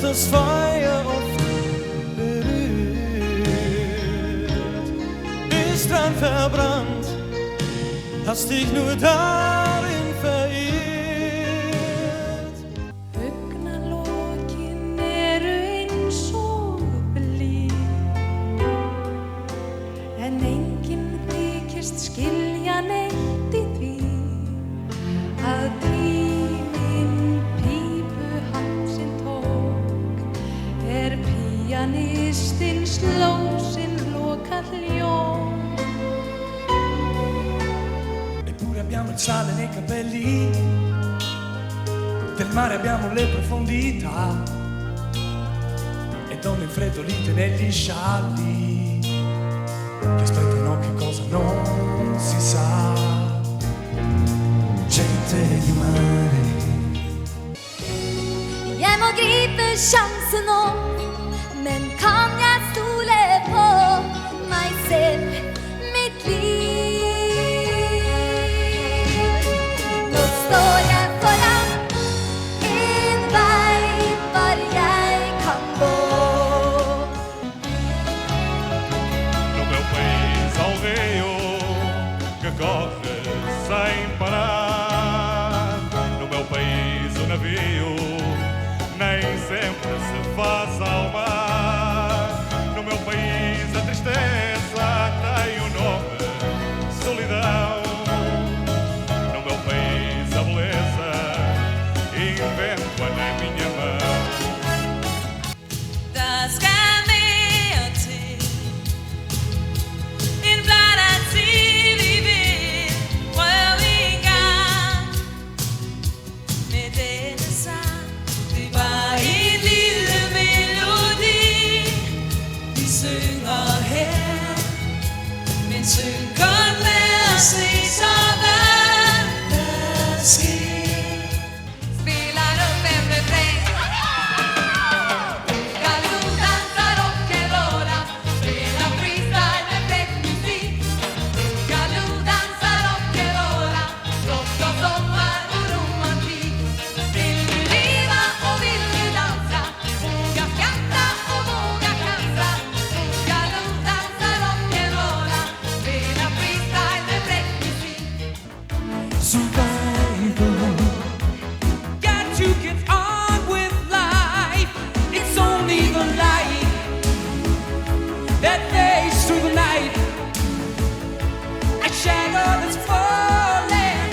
das Feuer oft berührt. Bist dran verbrannt, hast dich nur darin verirrt. Augnalokin eru eins og blý, en enginn þykist skilja neitt í því að tíminn pípuhatt sinn tók, pianistinn sló sinn lokaljón. Eppure abbiamo il sale nei capelli, del mare abbiamo le profondità, e donne infreddolite negli scialli che aspettano che cosa non si sa. Gente di mare. Jeg må gripe sjansen nå, men kan jeg stole på meg selv, mitt liv? Nå står jeg foran en vei bare jeg kan gå. No meu país ao rio que corre sem parar. No meu país o navio nem sempre se faz ao mar. No meu país a tristeza tem o nome solidão. No meu país a beleza invento-a na minha mão. Der skal mere til end blot at sige, vi vil prøve en gang med denne sang. Det var en lille melodi, vi synger her, men syng kun med at se, så hvad der sker. Spelar upp en refräng. Galoo dansar rock'n'rolla, spelar freestyle med fräck musik. Galoo dansar rock'n'rolla, rock och sommar och romantik. Vill du leva och vill du dansa, våga skratta och våga kantra. Galoo dansar rock'n'rolla, spelar freestyle med fräck musik. Survival. Got to get on with life. It's only the light that fades through the night. A shadow that's falling,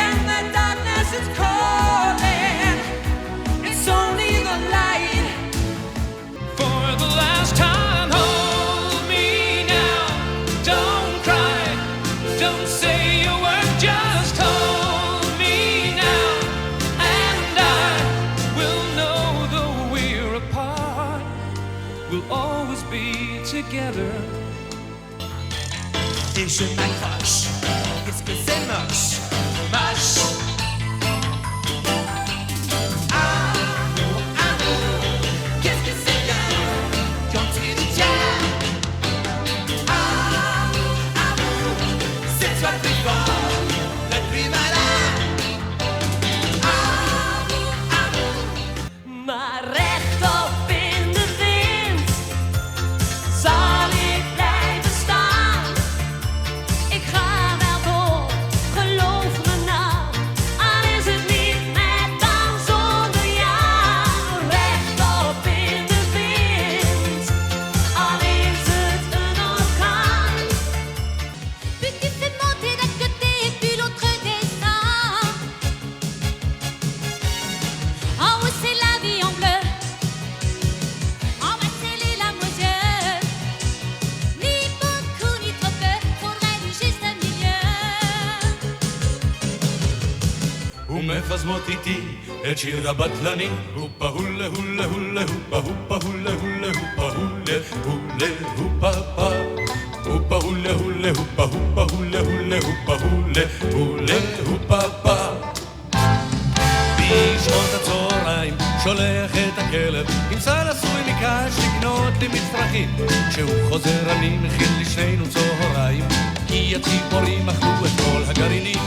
and the darkness is calling. It's only the light. For the last time, hold me now. Don't cry, don't say a word, just hold me now. And I will know though we're apart, we'll always be together. Et je m'accroche. Qu'est-ce que c'est moche, moche. Amour, amour, qu'est-ce que c'est bien quand tu me tiens. Amour, amour, c'est toi le plus fort, le plus malin. Amour, amour. Maar rechtop in de wind zal ik blijven staan. Ik ga wel door, geloof me nou. Al is het niet met dan zonder jou. Rechtop in de wind, al is het een orkaan. Puis tu fais monter d'un côté et puis l'autre descend. En haut c'est la vie en bleu, en bas c'est les larmes aux yeux. Ni beaucoup ni trop peu, faudrait du juste milieu. ומפזמות איתי את שיר הבטלני, הופה הולה הולה הולה הופה הופה הולה הולה הופה הולה הולה הופה פה, הופה הולה הולה הופה הופה הולה הולה הופה הולה הולה הופה פה. בשעות הצהריים שולח את הכלב עם סל עשוי מקש לקנות לי מצרכים. כשהוא חוזר אני מכין לשנינו צהריים, כי הציפורים אכלו את כל הגרעינים.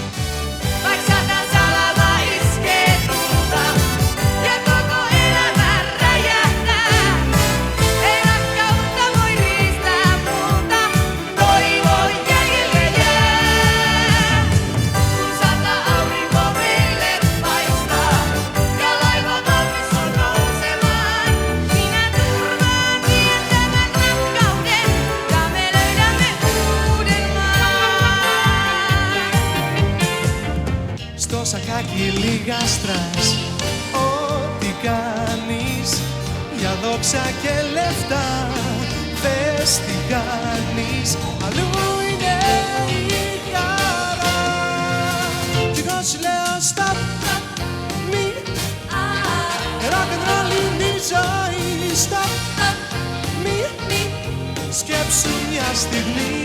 Baixada salada izquierda, y el coco en la barra y τόσα χάκι, λίγα στρας. Ό,τι κάνεις για δόξα και λεφτά, πες τι κάνεις, αλλού είναι η χαρά. Κι εγώ σου λέω stop, μη rock and roll είναι η ζωή. Stop, μη σκέψου μια στιγμή